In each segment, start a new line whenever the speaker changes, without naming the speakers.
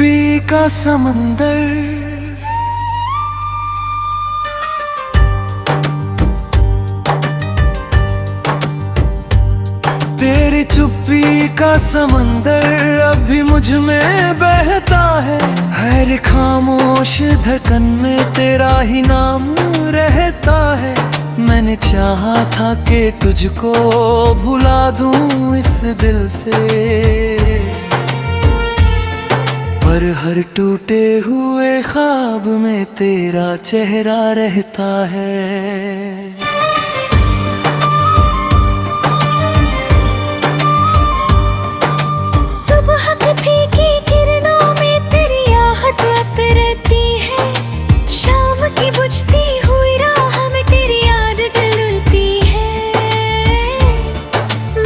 चुप्पी का समंदर, तेरी चुप्पी का समंदर अभी मुझ में बहता है खामोश धड़कन में तेरा ही नाम रहता है। मैंने चाहा था कि तुझको भुला दूं इस दिल से, पर हर टूटे हुए ख्वाब में तेरा चेहरा रहता है।
सुबह की फीकी किरणों में तेरी आहट रहती है, शाम की बुझती हुई राह में तेरी याद डुलती है।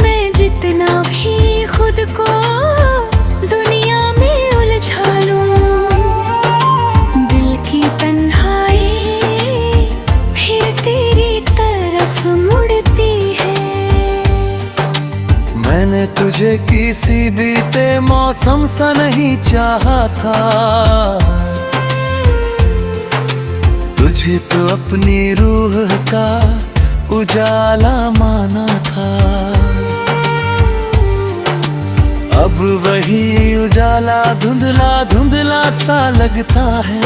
मैं जितना भी खुद को दुनिया में उलझा लूं, दिल की तन्हाई फिर तेरी तरफ मुड़ती है।
मैंने तुझे किसी बीते मौसम सा नहीं चाहा था, तुझे तो अपनी रूह का उजाला माना था। अब वही उजाला धुंधला धुंधला सा लगता है,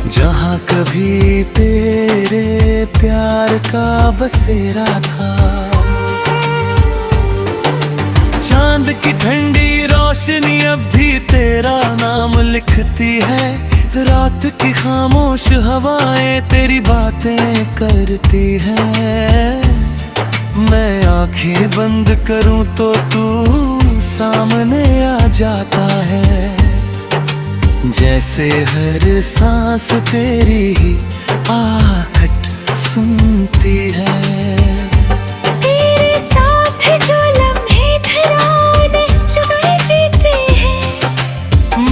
जहाँ कभी तेरे प्यार का बसेरा था। चांद की ठंडी रोशनी अब भी तेरा नाम लिखती है, रात की खामोश हवाएं तेरी बातें करती हैं। मैं आंखें बंद करूं तो तू सामने आ जाता है, जैसे हर सांस तेरी ही आहट सुनती है।
तेरे साथ जो लम्हे ठहराने जुदाई जीते हैं,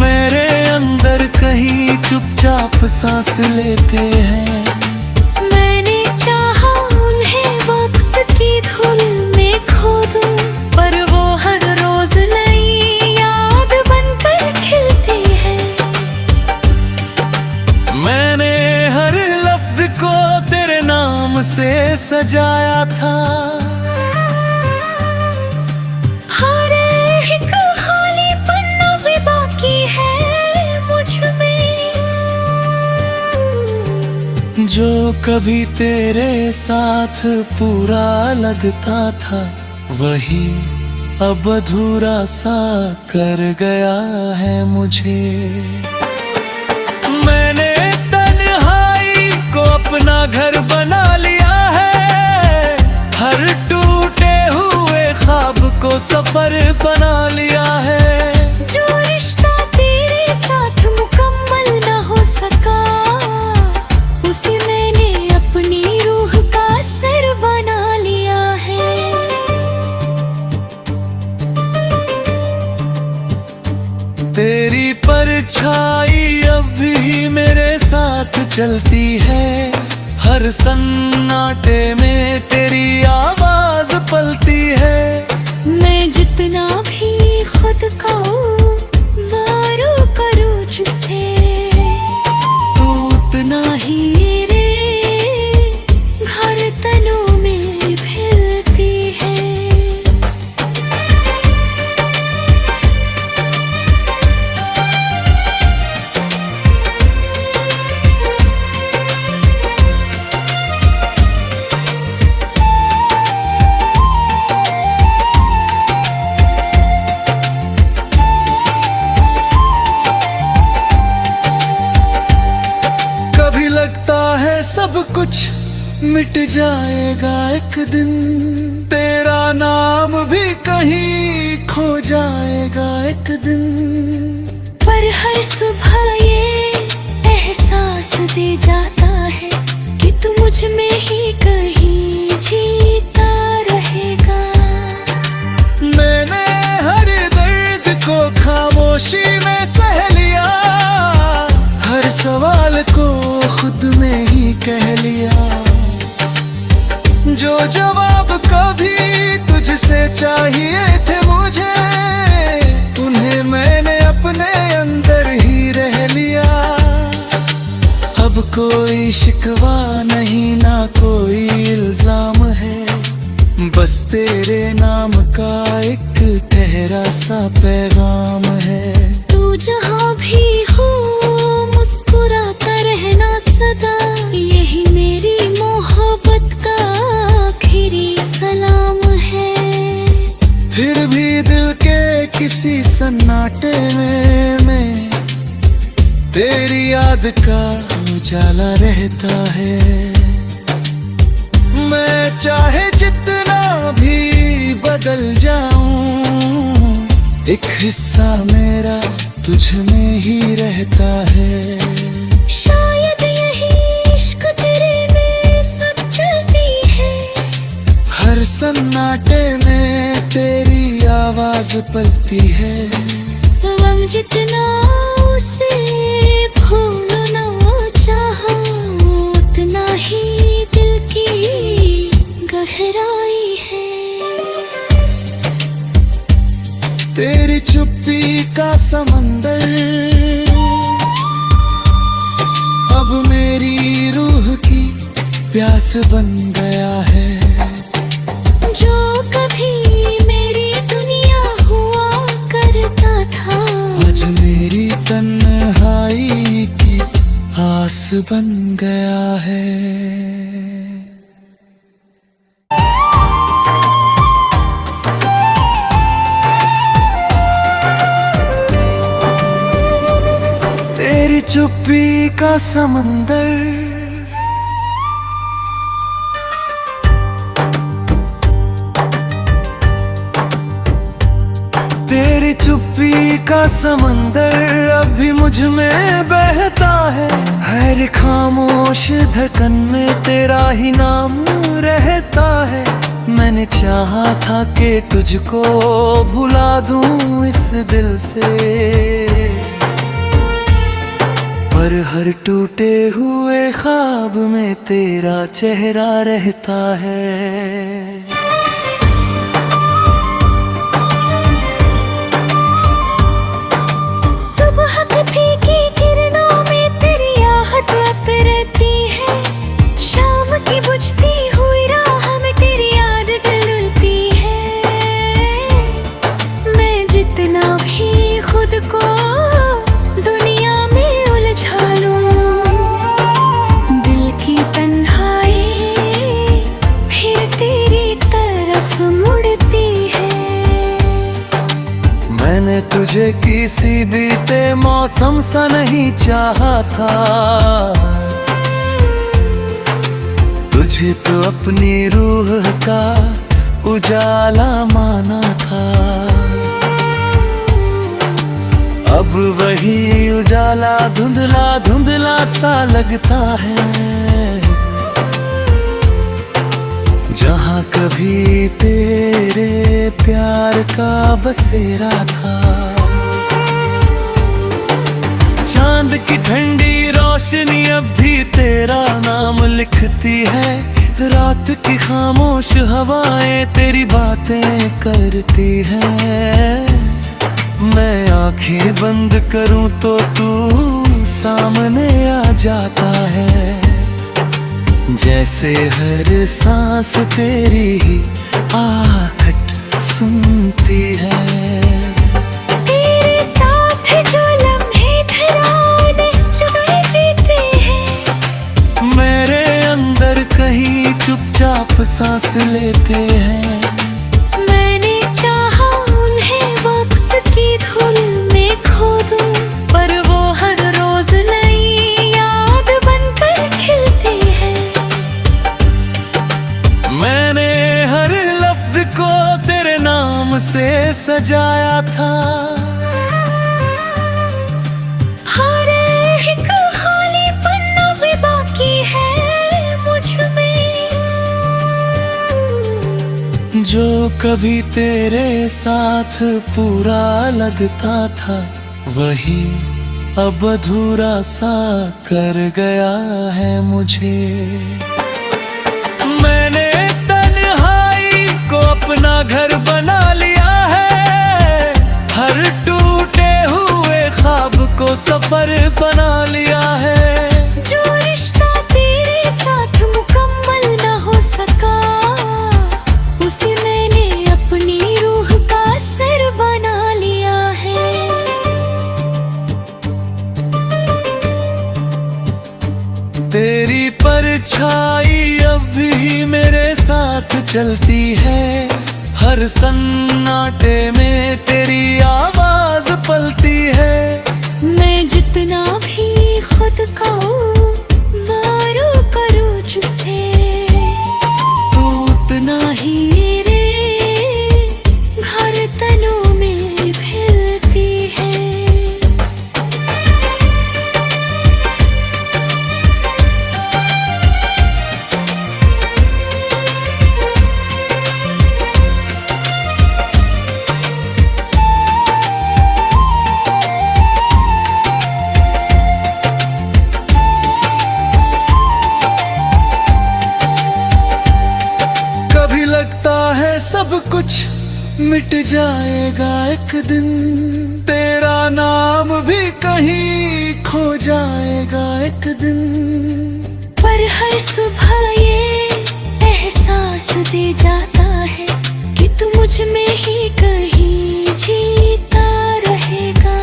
मेरे अंदर कहीं चुपचाप सांस लेते हैं।
मैंने चाहा उन्हें वक्त की धुन में खो दूं, पर वो हर रोज नई याद बनकर खिलती है।
मैंने हर लफ्ज को तेरे नाम से सजाया था,
हर एक खाली पन्ना भी बाकी है मुझ में।
जो कभी तेरे साथ पूरा लगता था, वही अब अधूरा सा कर गया है मुझे। मैंने तन्हाई को अपना घर बना लिया है, हर टूटे हुए ख्वाब को सफर बना लिया है।
जो रिश्ता तेरे साथ मुकम्मल न हो सका, उसे मैंने अपनी रूह का सर बना लिया है।
तेरी परछाई अब भी मेरे साथ चलती है, हर सन्नाटे में तेरी आवाज पलती है।
मैं जितना भी खुद को मारू करूं तुझसे, तू उतना ही मेरे धड़कनों में फैलती है।
सब कुछ मिट जाएगा एक दिन, तेरा नाम भी कहीं खो जाएगा एक दिन।
पर हर सुबह ये एहसास दे जाता है कि तू मुझ में ही कहीं जीता रहेगा।
मैंने हर दर्द को खामोशी में सह लिया, हर सवाल को खुद में ही कह लिया। जो जवाब कभी तुझसे चाहिए थे मुझे, अब कोई शिकवा नहीं, ना कोई इल्जाम है, बस तेरे नाम का एक ठहरा सा पैगाम है।
तू जहाँ भी हो मुस्कुराता रहना सदा, यही मेरी मोहब्बत का आखिरी सलाम है।
फिर भी दिल के किसी सन्नाटे में मैं तेरी याद का उजाला रहता है। मैं चाहे जितना भी बदल जाऊं, एक हिस्सा मेरा तुझ में ही रहता है।
शायद यही इश्क तेरे में सब चलती है,
हर सन्नाटे में तेरी आवाज पलती है।
गम जितना उसे भूलना चाहा, उतना ही दिल की गहराई है।
तेरी चुप्पी का समंदर अब मेरी रूह की प्यास बन गया है।
जो कभी मेरी दुनिया हुआ करता था,
आज मेरी तन्हाई की आस बन गया है। तेरी चुप्पी का समंदर तेरी चुप्पी का समंदर अभी मुझ में बहता है खामोश धड़कन में तेरा ही नाम रहता है। मैंने चाहा था कि तुझको भुला दूं इस दिल से, पर हर टूटे हुए ख्वाब में तेरा चेहरा रहता है।
सुबह की फीकी किरणों में तेरी आहट अब रहती है, शाम की बुझती हुई राह में तेरी याद डुलती है। मैं जितना भी खुद को दुनिया में उलझा लूं, दिल की तन्हाई फिर तेरी तरफ मुड़ती है।
मैंने तुझे किसी बीते मौसम सा नहीं चाहा था, तुझे तो अपनी रूह का उजाला माना था। अब वही उजाला धुंधला धुंधला सा लगता है, जहाँ कभी तेरे प्यार का बसेरा था। चांद की ठंडी रोशनी अब भी तेरा नाम लिखती है, रात की खामोश हवाएं तेरी बातें करती हैं। मैं आंखें बंद करूं तो तू सामने आ जाता है, जैसे हर सांस तेरी ही आहट सुनती है।
तेरे साथ जो लम्हे ठहराने जुदाई जीते हैं,
मेरे अंदर कहीं चुपचाप सांस लेते हैं।
मैंने चाहा उन्हें वक्त की धुन में खो दूं, पर वो हर रोज नई याद बनकर खिलती है।
मैंने हर लफ्ज को तेरे नाम से सजाया था,
हर एक खाली पन्ना भी बाकी है मुझ में।
जो कभी तेरे साथ पूरा लगता था, वही अब अधूरा सा कर गया है मुझे। मैंने तन्हाई को अपना घर बना लिया है, हर टूटे हुए ख्वाब को सफर बना लिया है।
जो
तेरी परछाई अब भी मेरे साथ चलती है, हर सन्नाटे में तेरी आवाज पलती है।
मैं जितना भी खुद को मारू करूँ तुझसे, तू उतना ही मेरे धड़कनों में फैलती है।
लगता है सब कुछ मिट जाएगा एक दिन, तेरा नाम भी कहीं खो जाएगा एक दिन।
पर हर सुबह ये एहसास दे जाता है कि तू मुझ में ही कहीं जीता रहेगा।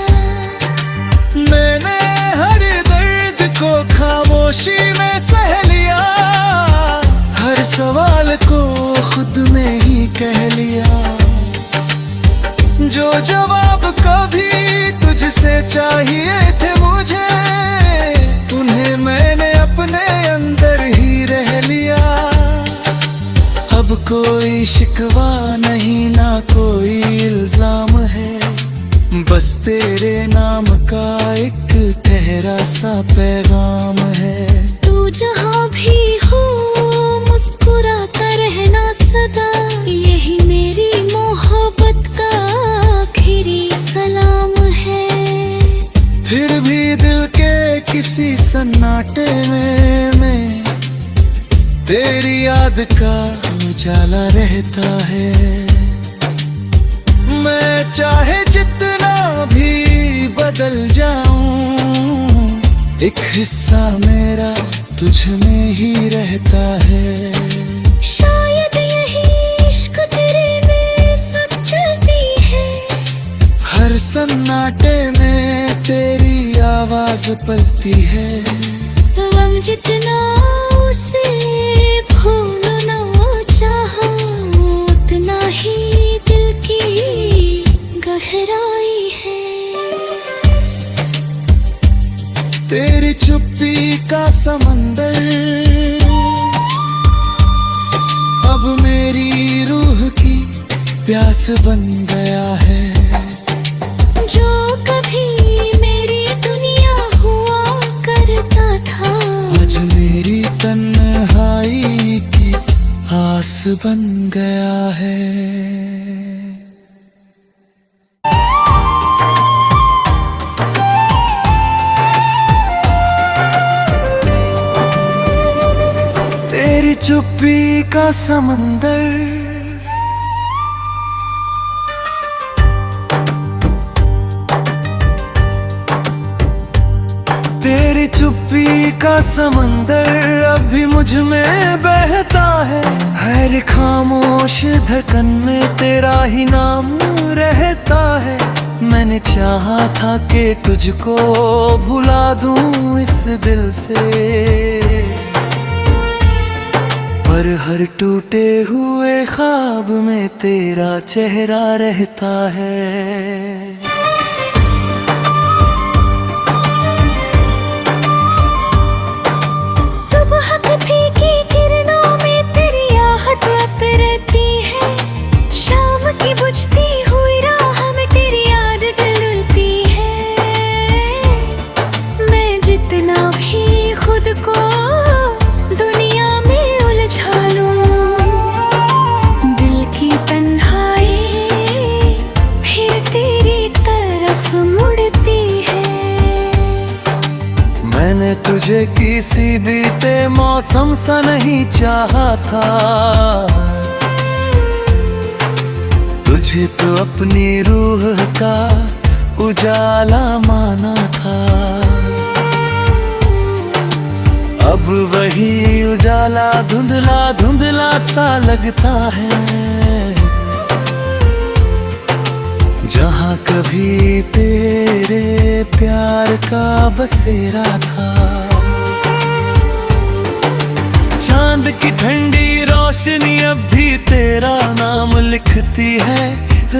मैंने हर दर्द को खामोशी में सह लिया, हर सवाल को खुद में ही कह लिया। जो जवाब कभी तुझसे चाहिए थे मुझे, उन्हें मैंने अपने अंदर ही रह लिया। अब कोई शिकवा नहीं, ना कोई इल्जाम है, बस तेरे नाम का एक ठहरा सा पैगाम है।
तू जहाँ भी हो मुस्कुराता रहना सदा, यही मेरी मोहब्बत का आखिरी सलाम है।
फिर भी दिल के किसी सन्नाटे में मैं तेरी याद का उजाला रहता है। मैं चाहे जितना भी बदल जाऊं, एक हिस्सा मेरा तुझ में ही रहता है।
शायद यही इश्क तेरे में सब चलती है,
हर सन्नाटे में तेरी आवाज पलती है।
गम जितना उसे भूलना चाहा, उतना ही दिल की गहराई है।
तेरी चुप्पी का समंदर अब मेरी रूह की प्यास बन गया है।
जो कभी मेरी दुनिया हुआ करता था,
आज मेरी तन्हाई की आस बन गया है। तेरी चुप्पी का समंदर तेरी चुप्पी का समंदर अभी मुझ में बहता है खामोश धड़कन में तेरा ही नाम रहता है। मैंने चाहा था कि तुझको भुला दूं इस दिल से, पर हर टूटे हुए ख्वाब में तेरा चेहरा रहता है।
सुबह की फीकी किरणों में तेरी आहट रहती है, शाम की बुझती हुई राह में तेरी याद डुलती है। मैं जितना भी खुद को दुनिया में उलझा लूं, दिल की तन्हाई फिर तेरी तरफ मुड़ती है।
मैंने तुझे किसी बीते मौसम सा नहीं चाहा था, तुझे तो अपनी रूह का उजाला माना था। अब वही उजाला धुंधला धुंधला सा लगता है, जहाँ कभी तेरे प्यार का बसेरा था। की ठंडी रोशनी अब भी तेरा नाम लिखती है।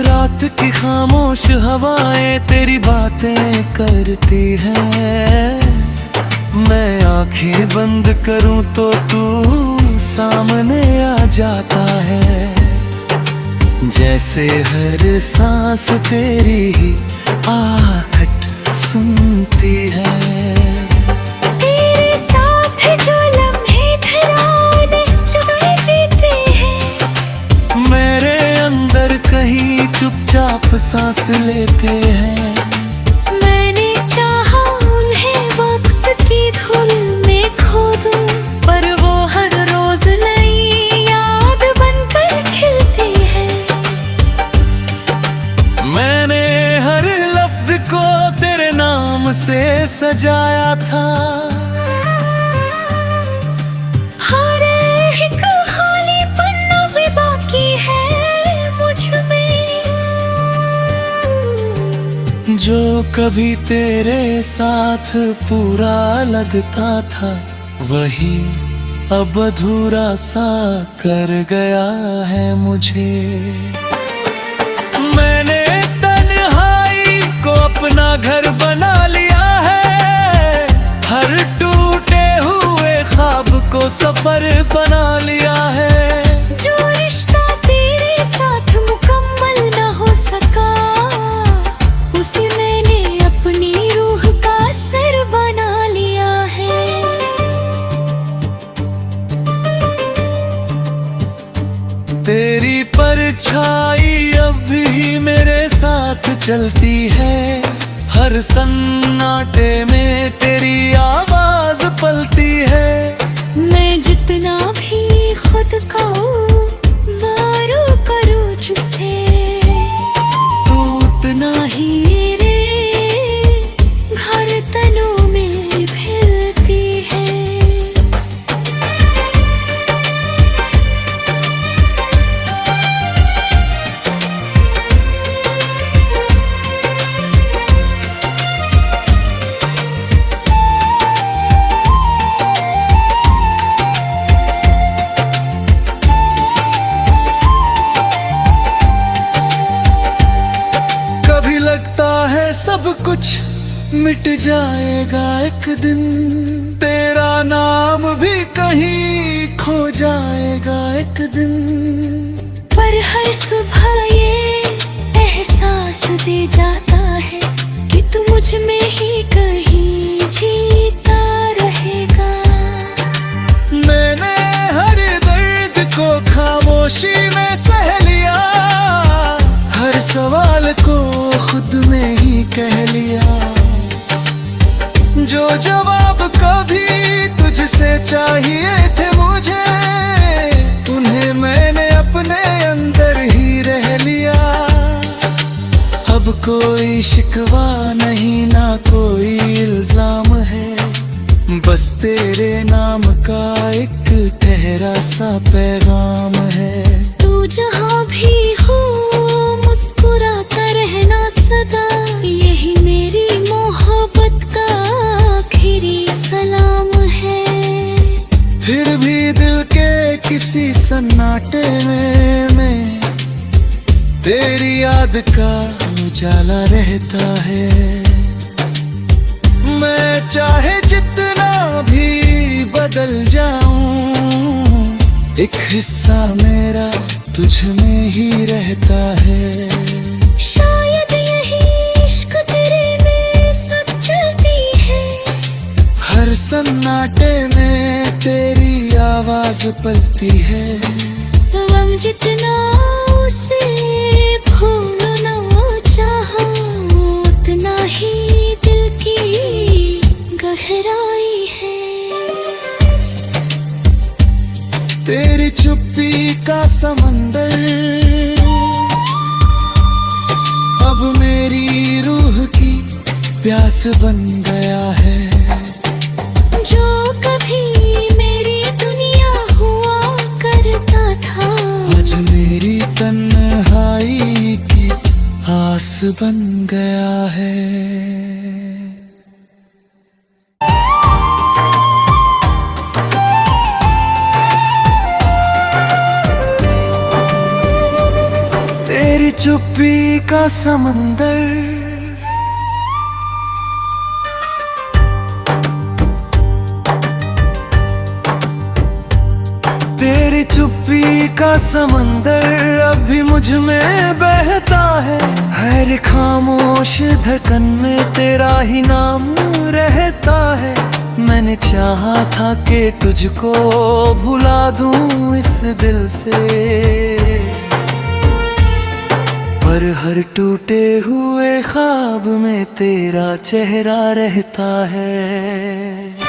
रात की खामोश हवाएं तेरी बातें करती हैं। मैं आंखें बंद करूं तो तू सामने आ जाता है। जैसे हर सांस तेरी ही आहट सुनती है।
तेरे साथ जो लम्हे ठहराने चाहे जीते हैं,
मेरे अंदर कहीं चुपचाप सांस लेते हैं।
मैंने चाहा उन्हें वक्त की धुन में खो दूं, पर वो हर रोज नई याद बनकर खिलती है।
मैंने हर लफ्ज को तेरे नाम से सजाया था।
हर एक खाली पन्ना भी बाकी है मुझ में,
जो कभी तेरे साथ पूरा लगता था, वही अब अधूरा सा कर गया है मुझे। मैंने तन्हाई को अपना घर बना लिया है। हर टूटे हुए ख्वाब को सफर बना लिया है।
जो रिश्ता तेरे साथ मुकम्मल न हो सका, उसे मैंने अपनी रूह का सर बना लिया है।
तेरी परछाई अब भी मेरे साथ चलती है। हर सन्नाटे में तेरी आवाज पलती है।
मैं जितना भी खुद को मारू करूं तुझसे, तू उतना ही मेरे धड़कनों में फैलती है।
सब कुछ मिट जाएगा एक दिन, तेरा नाम भी कहीं खो जाएगा एक दिन।
पर हर सुबह ये एहसास दे जाता है कि तू मुझ में ही कहीं जीता रहेगा।
मैंने हर दर्द को खामोशी में सह लिया, हर सवाल को खुद में ही कह लिया। जो जवाब कभी तुझसे चाहिए थे मुझे, उन्हें मैंने अपने अंदर ही रह लिया। अब कोई शिकवा नहीं, ना कोई इल्जाम है, बस तेरे नाम का एक ठहरा सा पैगाम है।
तू जहाँ भी हो मुस्कुराता रहना सदा, यही मेरी मोहब्बत का आखिरी सलाम है।
फिर भी दिल के किसी सन्नाटे में मैं तेरी याद का उजाला रहता है। मैं चाहे जितना भी बदल जाऊं, एक हिस्सा मेरा तुझ में ही रहता है।
शायद यही इश्क तेरे में सच चलती है।
हर सन्नाटे में तेरी आवाज पलती है।
हम जितना उसे भूलना चाहा, उतना ही दिल की गहराई है।
तेरी चुप्पी का समंदर अब मेरी रूह की प्यास बन गया है।
जो कभी मेरी दुनिया हुआ करता था,
आज मेरी तन्हाई की आस बन गया है। चुप्पी का समंदर, तेरी चुप्पी का समंदर अभी मुझ में बहता है खामोश धड़कन में तेरा ही नाम रहता है। मैंने चाहा था कि तुझको भुला दूं इस दिल से, पर हर टूटे हुए ख्वाब में तेरा चेहरा रहता है।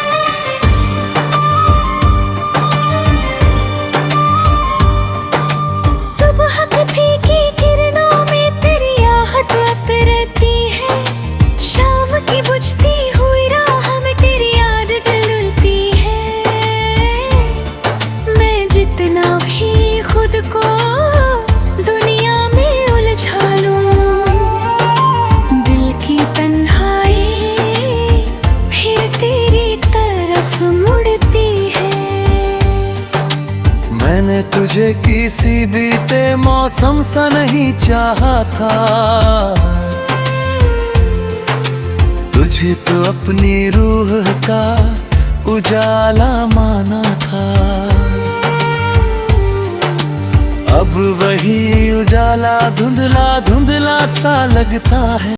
मैंने तुझे किसी बीते मौसम सा नहीं चाहा था, तुझे तो अपनी रूह का उजाला माना था। अब वही उजाला धुंधला धुंधला सा लगता है।